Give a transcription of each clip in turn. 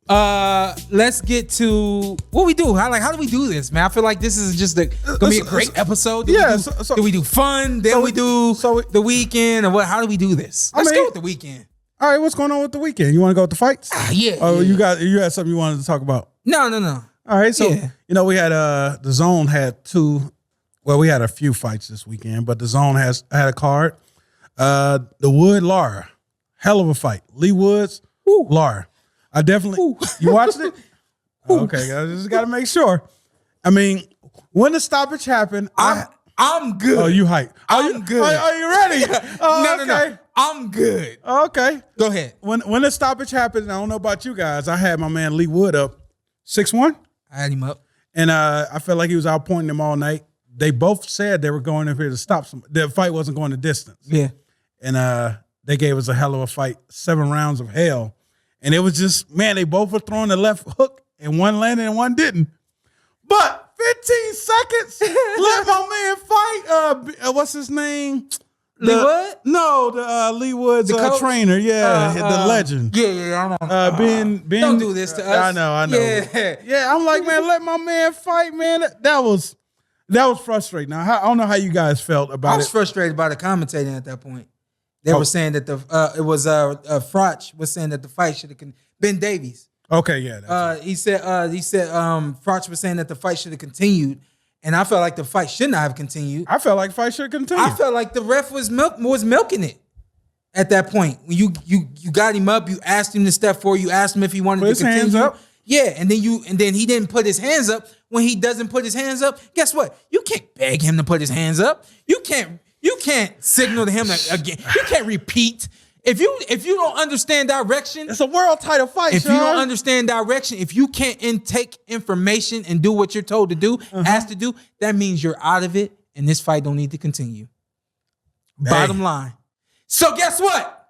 Let's get to what we do. How do we do this, man? I feel like this is just gonna be a great episode. Do we do fun? Then we do the weekend, or what? How do we do this? Let's go with the weekend. All right, what's going on with the weekend? You want to go with the fights? Yeah. Oh, yeah. You had something you wanted to talk about? No. All right, so we had the Zone had two. Well, we had a few fights this weekend, but the Zone had a card. The Wood Lara, hell of a fight. Leigh Woods, Lara. I definitely. You watched it? Okay, I just got to make sure. I mean, when the stoppage happened, I'm good. Oh, you hype? I'm good. Are you ready? No. I'm good. Okay, go ahead. When the stoppage happened, I don't know about you guys. I had my man Leigh Wood up 6-1. I had him up, and I felt like he was outpointing them all night. They both said they were going up here to stop some. The fight wasn't going the distance. Yeah, and they gave us a hell of a fight. 7 rounds of hell, and it was just they both were throwing the left hook, and one landed and one didn't. But 15 seconds, let my man fight. What's his name? Leigh Wood? No, the Leigh Wood's trainer. Yeah, the legend. Yeah. Ben. Don't do this to us. I know. Yeah. I'm like, man, let my man fight, man. That was frustrating. Now, I don't know how you guys felt about it. I was frustrated by the commentating at that point. They were saying that Froch was saying that the fight should have Ben Davies. Okay, yeah. He said Froch was saying that the fight should have continued. And I felt like the fight should not have continued. I felt like the fight should continue. I felt like the ref was milking it at that point. When you got him up, you asked him to step forward, you asked him if he wanted to continue. Hands up. Yeah, and then he didn't put his hands up. When he doesn't put his hands up, guess what? You can't beg him to put his hands up. You can't signal to him again. You can't repeat. If you don't understand direction, it's a world title fight. If you don't understand direction, if you can't intake information and do what you're told to do, asked to do, that means you're out of it, and this fight don't need to continue. Bottom line. So guess what?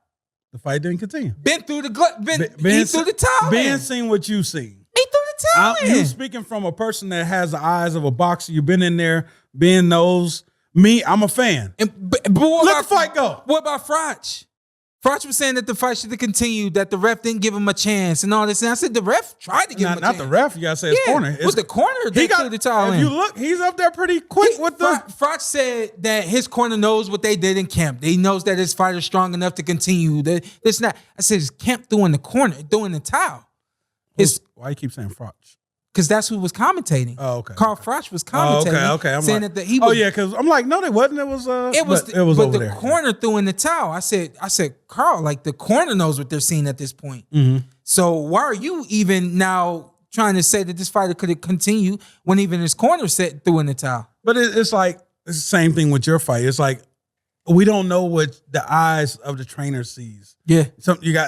The fight didn't continue. He threw the towel. Ben seen what you seen. He threw the towel in. You speaking from a person that has the eyes of a boxer. You've been in there. Ben knows me. I'm a fan. But let the fight go. What about Froch? Froch was saying that the fight should have continued, that the ref didn't give him a chance and all this. And I said, the ref tried to give him a chance. Not the ref. You got to say his corner. With the corner, they threw the towel in. If you look, he's up there pretty quick with the... Froch said that his corner knows what they did in camp. He knows that his fighter's strong enough to continue. I said, is Camp doing the corner, doing the towel? Why you keep saying Froch? Because that's who was commentating. Oh, okay. Carl Froch was commentating. Okay. I'm saying like, that he was. Oh yeah, because I'm like, no, they wasn't. It was over the there. Corner threw in the towel. I said, Carl, like the corner knows what they're seeing at this point. Mm-hmm. So why are you even now trying to say that this fighter could have continued when even his corner threw in the towel? But it's like it's the same thing with your fight. It's like we don't know what the eyes of the trainer sees. Yeah.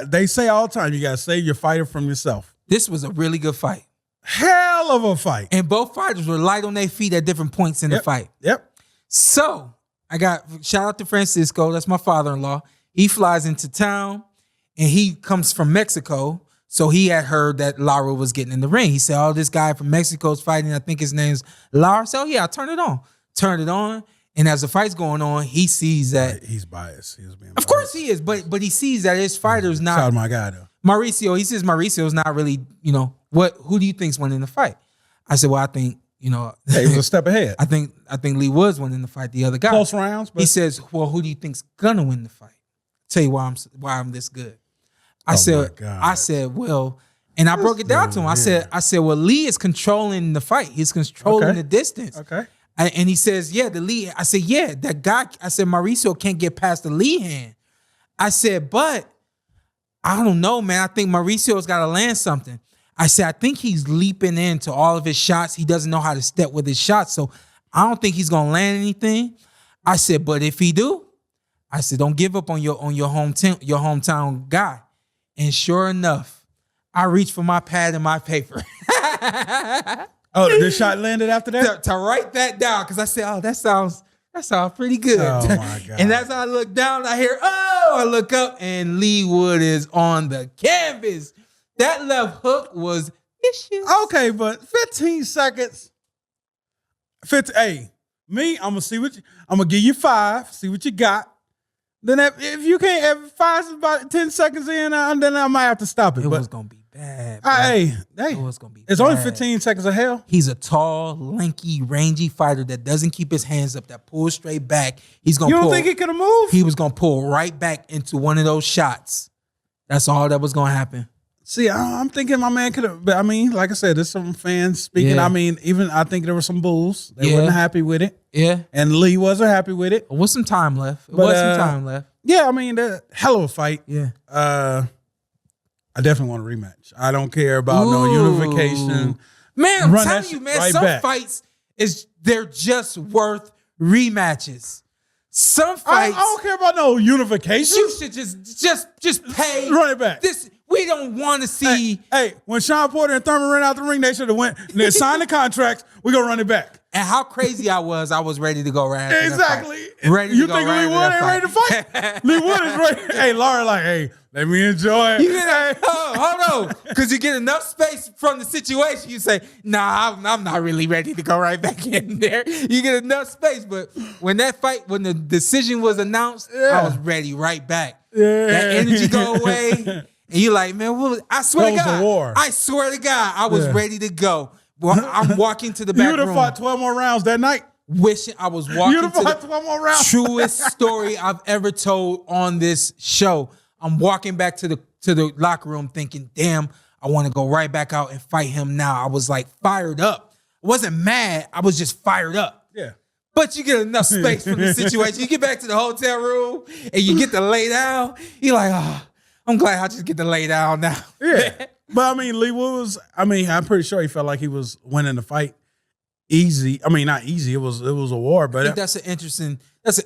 They say all the time, you got to save your fighter from yourself. This was a really good fight. Hell of a fight. And both fighters were light on their feet at different points in the fight. Yep. So I got shout out to Francisco. That's my father-in-law. He flies into town and he comes from Mexico. So he had heard that Lara was getting in the ring. He said, oh, this guy from Mexico is fighting. I think his name's Lara. So yeah, I turned it on. Turned it on. And as the fight's going on, he sees that he's biased. He was being biased. Of course he is, but he sees that his fighter's not. Shout out my guy though. Mauricio, he says Mauricio's not really, who do you think's winning the fight? I said, well, I think, he was a step ahead. I think Leigh Woods winning the fight. The other guy. Close rounds. But... He says, well, who do you think's gonna win the fight? Tell you why I'm this good. I said, well, and I broke it down to him. I said, well, Leigh is controlling the fight. He's controlling the distance. Okay. And he says, yeah, the Leigh. I said, yeah, that guy. I said, Mauricio can't get past the Leigh hand. I said, but I don't know, man. I think Mauricio's got to land something. I said, I think he's leaping into all of his shots. He doesn't know how to step with his shots. So I don't think he's going to land anything. I said, but if he do, I said, don't give up on your hometown guy. And sure enough, I reached for my pad and my paper. Oh, the shot landed after that? To write that down, because I said, oh, that sounds pretty good. Oh, my God. And as I look down, I hear, I look up, and Leigh Wood is on the canvas. That left hook was vicious. Okay, but 15 seconds. Hey, me, I'm going to give you 5, see what you got. Then if you can't, if 5 is about 10 seconds in, then I might have to stop it. It was going to be bad. bad. Bro. Hey, Oh, it's gonna be. It's bad. only 15 seconds of hell. He's a tall, lanky, rangy fighter that doesn't keep his hands up, that pulls straight back. He's gonna. You don't think he could have moved? He was gonna pull right back into one of those shots. That's all that was gonna happen. See, I'm thinking my man could have. I mean, like I said, there's some fans speaking. Yeah. I mean, even I think there were some bulls. They Yeah. weren't happy with it. Yeah. And Leigh wasn't happy with it. What's some time left? But, What's some time left? Yeah, I mean, the hell of a fight. Yeah. I definitely want a rematch. I don't care about no unification. Man, I'm Run telling that you, shit man, right some back. fights they're just worth rematches. Some I fights don't care about no unification. you should just pay. Run it back. This we don't want to see. Hey, when Shawn Porter and Thurman ran out the ring, they should have went. They signed the contracts. We're gonna run it back. And how crazy I was ready to go right after Exactly. that fight. Ready to You go think right Leigh after Wood ain't that ready to fight? Leigh Wood is ready. Hey, Lara, like, hey, let me enjoy it. You get hold on, because you get enough space from the situation. You say, "Nah, I'm not really ready to go right back in there." You get enough space, but when the decision was announced, I was ready right back. Yeah. That energy go away, and you like, man, I swear to That was God, a war. I swear to God, I was ready to go. Well, I'm walking to the back You would have room, fought 12 more rounds that night. wishing I was You walking would to have fought the 12 more rounds. truest story I've ever told on this show. I'm walking back to the locker room thinking, damn, I want to go right back out and fight him now. I was like fired up. I wasn't mad. I was just fired up. Yeah. But you get enough space from the situation. You get back to the hotel room and you get to lay down. You're like, oh, I'm glad I just get to lay down now. Yeah. But I mean, Leigh Wood was, I'm pretty sure he felt like he was winning the fight easy. I mean, not easy. It was a war, but I think that's an interesting. because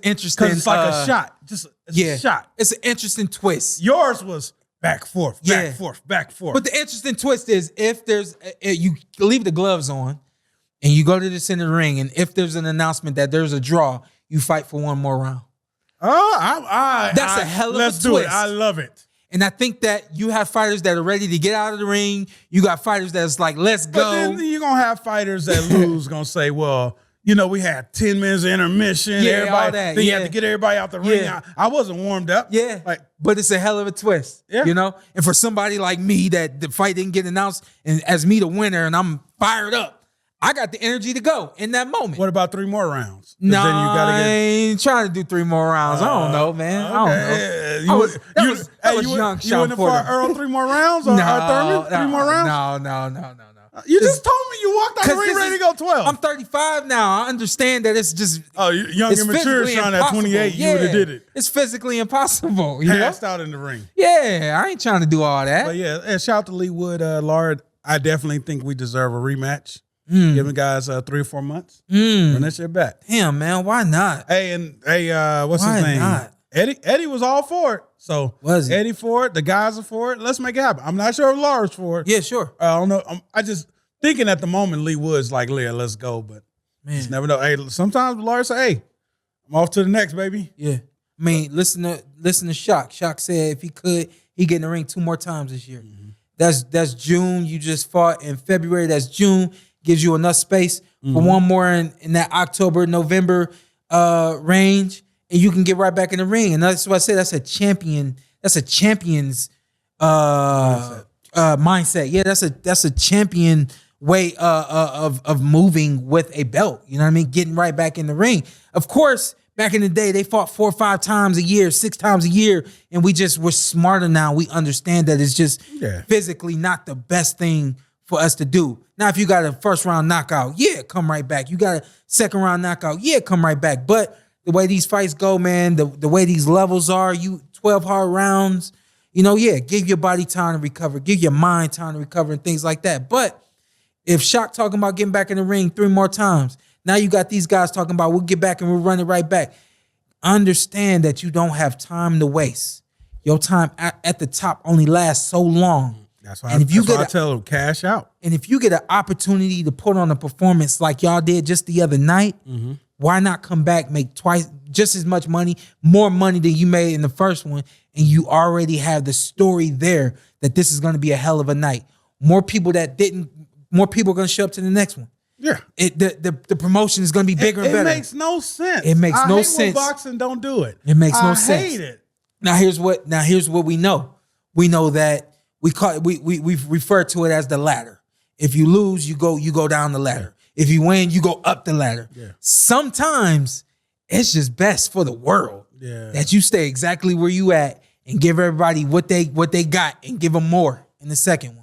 it's like a shot. It's a shot. It's an interesting twist. Yours was back, forth, Yeah. back, forth, back, forth. But the interesting twist is if there's you leave the gloves on and you go to the center of the ring, and if there's an announcement that there's a draw, you fight for one more round. Oh, That's a hell of a let's do twist. it. I love it. And I think that you have fighters that are ready to get out of the ring. You got fighters that's like, let's But go. then you're gonna have fighters that lose gonna say, well, we had 10 minutes of intermission. Yeah, everybody, all that, then you yeah. have to get everybody out the ring. Yeah. I wasn't warmed up. Yeah, Like, but it's a hell of a twist. Yeah. And for somebody like me that the fight didn't get announced, and as me the winner, and I'm fired up, I got the energy to go in that moment. what about 3 more rounds? 'Cause No, then you gotta I ain't trying to do 3 more rounds. I don't know, man. I don't know. That was young You Shawn wouldn't have Porter. fought Earl 3 more rounds or Thurman 3 more rounds? No. You just told me you walked out the ring ready to go 12. I'm 35 now. I understand that it's just you young it's and mature, physically Shawn. At 28, you would have did it. It's physically impossible. You know? Passed out in the ring. Yeah, I ain't trying to do all that. But yeah, shout out to Leigh Wood, Lard. I definitely think we deserve a rematch. Give the guys 3 or 4 months. Run that shit back. Damn, man, why not? Hey, what's Why his name? not? Eddie was all for it. So Was he? Eddie for it. The guys are for it. Let's make it happen. I'm not sure if Lars for it. Yeah, sure. I don't know. I just thinking at the moment Leigh Wood's like, Leah, let's go. But Man. just never know. Hey, sometimes Lars say, hey, I'm off to the next, baby. Yeah. I mean, listen to Shock. Shock said if he could, he'd get in the ring 2 more times this year. That's June. You just fought in February. That's June. Gives you enough space for one more in that October, November range, and you can get right back in the ring. And that's what I said. That's a champion. That's a champion's mindset. Yeah, that's a champion way of moving with a belt. You know what I mean? Getting right back in the ring. Of course, back in the day, they fought 4 or 5 times a year, 6 times a year, and we're smarter now. We understand that it's just physically not the best thing for us to do. Now, if you got a first round knockout, come right back. You got a second round knockout, come right back. But the way these fights go, man, the way these levels are, 12 hard rounds, give your body time to recover, give your mind time to recover and things like that. But if Shock talking about getting back in the ring 3 more times, now you got these guys talking about we'll get back and we'll run it right back. Understand that you don't have time to waste. Your time at the top only lasts so long. That's why I tell them cash out. And if you get an opportunity to put on a performance like y'all did just the other night, why not come back, make twice just as much money, more money than you made in the first one, and you already have the story there that this is going to be a hell of a night. More people are going to show up to the next one. Yeah. The promotion is going to be bigger and better. It makes no sense. It makes no I hate sense. when boxing don't do it. It makes no I sense. hate it. Now here's what we know. We know that we refer to it as the ladder. If you lose, you go down the ladder. If you win, you go up the ladder. Yeah. Sometimes it's just best for the world that you stay exactly where you at and give everybody what they got and give them more in the second one.